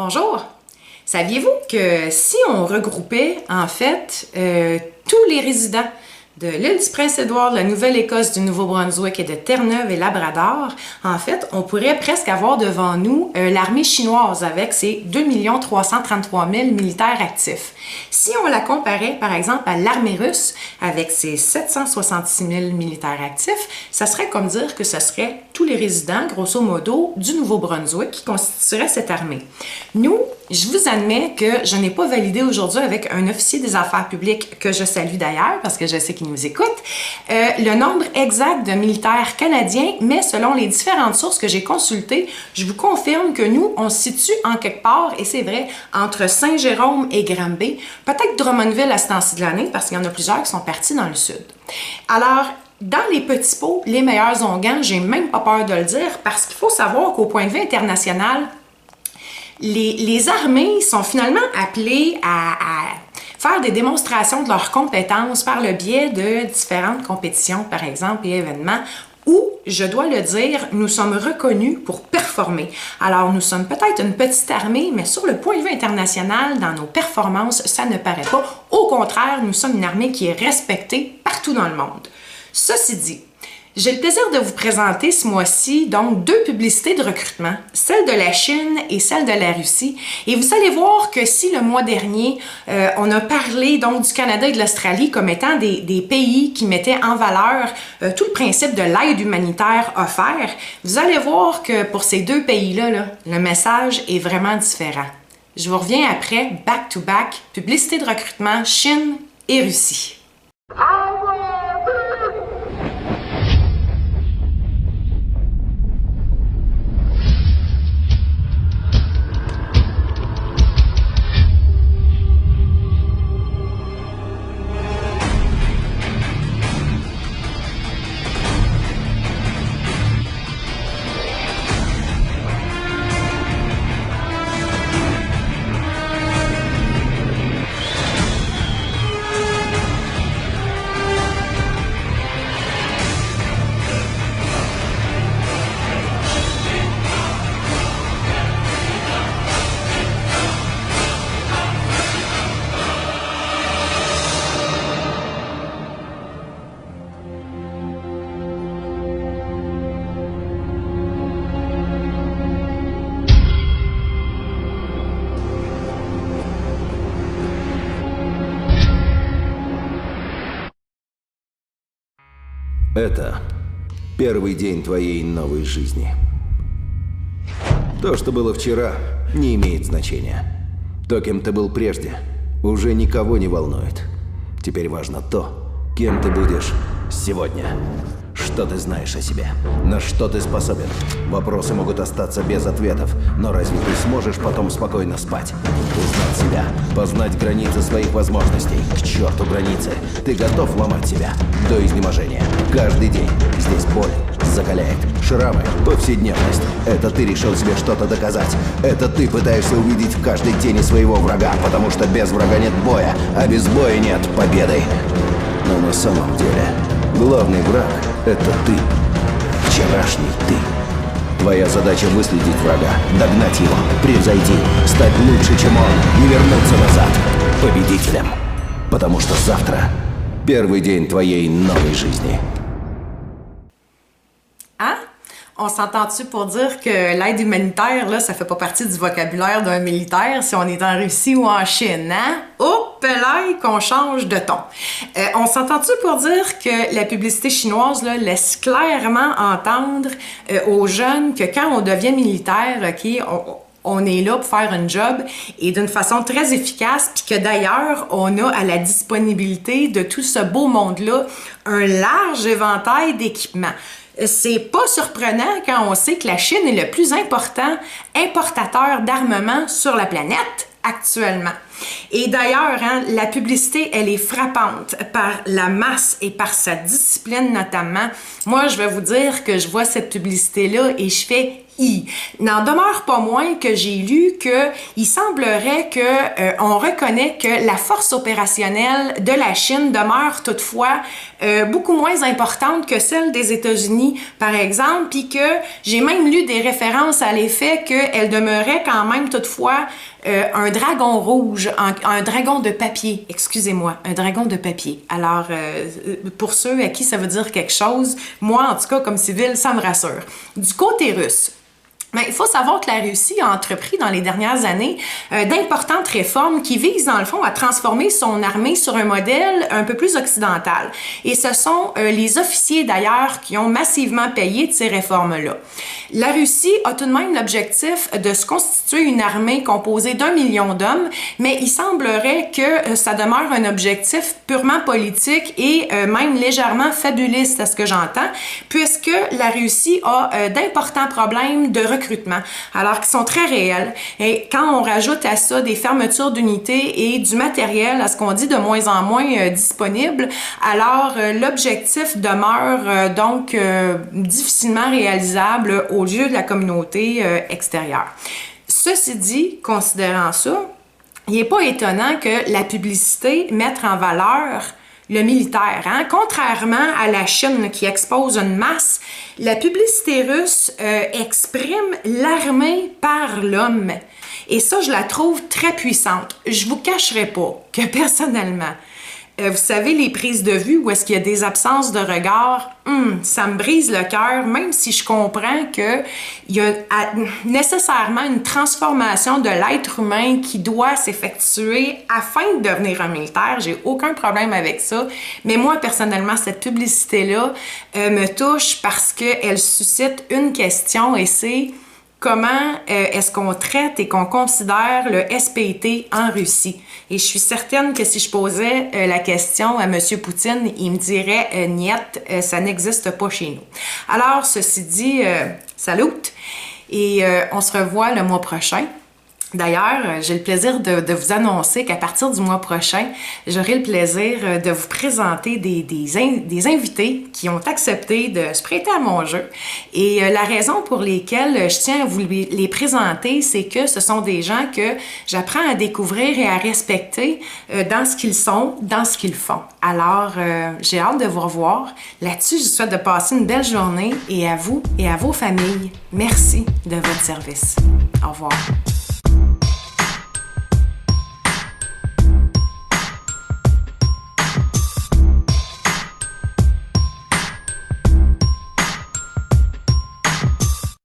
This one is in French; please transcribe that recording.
Bonjour! Saviez-vous que si on regroupait en fait tous les résidents de l'île du Prince-Édouard, de la Nouvelle-Écosse, du Nouveau-Brunswick et de Terre-Neuve et Labrador, en fait, on pourrait presque avoir devant nous l'armée chinoise avec ses 2 333 000 militaires actifs. Si on la comparait, par exemple, à l'armée russe avec ses 766 000 militaires actifs, ça serait comme dire que ce serait tous les résidents, grosso modo, du Nouveau-Brunswick qui constitueraient cette armée. Nous, je vous admets que je n'ai pas validé aujourd'hui avec un officier des affaires publiques que je salue d'ailleurs parce que je sais qu'il nous écoute, le nombre exact de militaires canadiens, mais selon les différentes sources que j'ai consultées, je vous confirme que nous, on se situe en quelque part, et c'est vrai, entre Saint-Jérôme et Granby, peut-être Drummondville à ce temps-ci de l'année parce qu'il y en a plusieurs qui sont partis dans le sud. Alors, dans les petits pots, les meilleurs onguents, j'ai même pas peur de le dire parce qu'il faut savoir qu'au point de vue international, les armées sont finalement appelées à faire des démonstrations de leurs compétences par le biais de différentes compétitions, par exemple, et événements, où, je dois le dire, nous sommes reconnus pour performer. Alors, nous sommes peut-être une petite armée, mais sur le point de vue international, dans nos performances, ça ne paraît pas. Au contraire, nous sommes une armée qui est respectée partout dans le monde. Ceci dit, j'ai le plaisir de vous présenter ce mois-ci donc deux publicités de recrutement, celle de la Chine et celle de la Russie. Et vous allez voir que si le mois dernier, on a parlé donc du Canada et de l'Australie comme étant des pays qui mettaient en valeur tout le principe de l'aide humanitaire offerte, vous allez voir que pour ces deux pays-là, le message est vraiment différent. Je vous reviens après, back-to-back, publicité de recrutement Chine et Russie. Это первый день твоей новой жизни. То, что было вчера, не имеет значения. То, кем ты был прежде, уже никого не волнует. Теперь важно то, кем ты будешь сегодня. Что ты знаешь о себе? На что ты способен? Вопросы могут остаться без ответов, но разве ты сможешь потом спокойно спать? Узнать себя, познать границы своих возможностей. К черту границы! Ты готов ломать себя до изнеможения. Каждый день здесь боль закаляет. Шрамы, повседневность. Это ты решил себе что-то доказать. Это ты пытаешься увидеть в каждой тени своего врага, потому что без врага нет боя, а без боя нет победы. Но на самом деле главный враг — это ты. Вчерашний ты. Твоя задача — выследить врага, догнать его, превзойти, стать лучше, чем он, и вернуться назад победителем. Потому что завтра — первый день твоей новой жизни. Hein? On s'entend-tu pour dire que l'aide humanitaire, là, ça fait pas partie du vocabulaire d'un militaire si on est en Russie ou en Chine, hein? Hop là, qu'on change de ton. On s'entend-tu pour dire que la publicité chinoise là, laisse clairement entendre aux jeunes que quand on devient militaire, OK, on est là pour faire un job et d'une façon très efficace, puis que d'ailleurs, on a à la disponibilité de tout ce beau monde-là un large éventail d'équipements. C'est pas surprenant quand on sait que la Chine est le plus important importateur d'armement sur la planète actuellement. Et d'ailleurs, hein, la publicité, elle est frappante par la masse et par sa discipline notamment. Moi, je vais vous dire que je vois cette publicité-là et je fais n'en demeure pas moins que j'ai lu qu'il semblerait que on reconnaît que la force opérationnelle de la Chine demeure toutefois beaucoup moins importante que celle des États-Unis, par exemple, puis que j'ai même lu des références à l'effet qu'elle demeurait quand même toutefois un dragon rouge, un dragon de papier, excusez-moi, un dragon de papier. Alors, pour ceux à qui ça veut dire quelque chose, moi, en tout cas, comme civil, ça me rassure. Du côté russe, mais il faut savoir que la Russie a entrepris dans les dernières années d'importantes réformes qui visent dans le fond à transformer son armée sur un modèle un peu plus occidental. Et ce sont les officiers d'ailleurs qui ont massivement payé de ces réformes-là. La Russie a tout de même l'objectif de se constituer une armée composée d'1 million d'hommes, mais il semblerait que ça demeure un objectif purement politique et même légèrement fabuliste à ce que j'entends, puisque la Russie a d'importants problèmes de recrutement, alors qu'ils sont très réels. Et quand on rajoute à ça des fermetures d'unités et du matériel, à ce qu'on dit de moins en moins disponible, alors l'objectif demeure donc difficilement réalisable aux yeux de la communauté extérieure. Ceci dit, considérant ça, il n'est pas étonnant que la publicité mette en valeur le militaire, hein? Contrairement à la Chine qui expose une masse, la publicité russe exprime l'armée par l'homme. Et ça, je la trouve très puissante. Je vous cacherai pas que personnellement, vous savez, les prises de vue où est-ce qu'il y a des absences de regard, ça me brise le cœur, même si je comprends qu'il y a nécessairement une transformation de l'être humain qui doit s'effectuer afin de devenir un militaire. J'ai aucun problème avec ça. Mais moi, personnellement, cette publicité-là me touche parce qu'elle suscite une question et c'est: comment est-ce qu'on traite et qu'on considère le SPT en Russie? Et je suis certaine que si je posais la question à M. Poutine, il me dirait « Niet, ça n'existe pas chez nous ». Alors, ceci dit, salut! Et on se revoit le mois prochain. D'ailleurs, j'ai le plaisir de vous annoncer qu'à partir du mois prochain, j'aurai le plaisir de vous présenter des invités qui ont accepté de se prêter à mon jeu. Et la raison pour lesquelles je tiens à vous les présenter, c'est que ce sont des gens que j'apprends à découvrir et à respecter dans ce qu'ils sont, dans ce qu'ils font. Alors, j'ai hâte de vous revoir. Là-dessus, je vous souhaite de passer une belle journée et à vous et à vos familles, merci de votre service. Au revoir.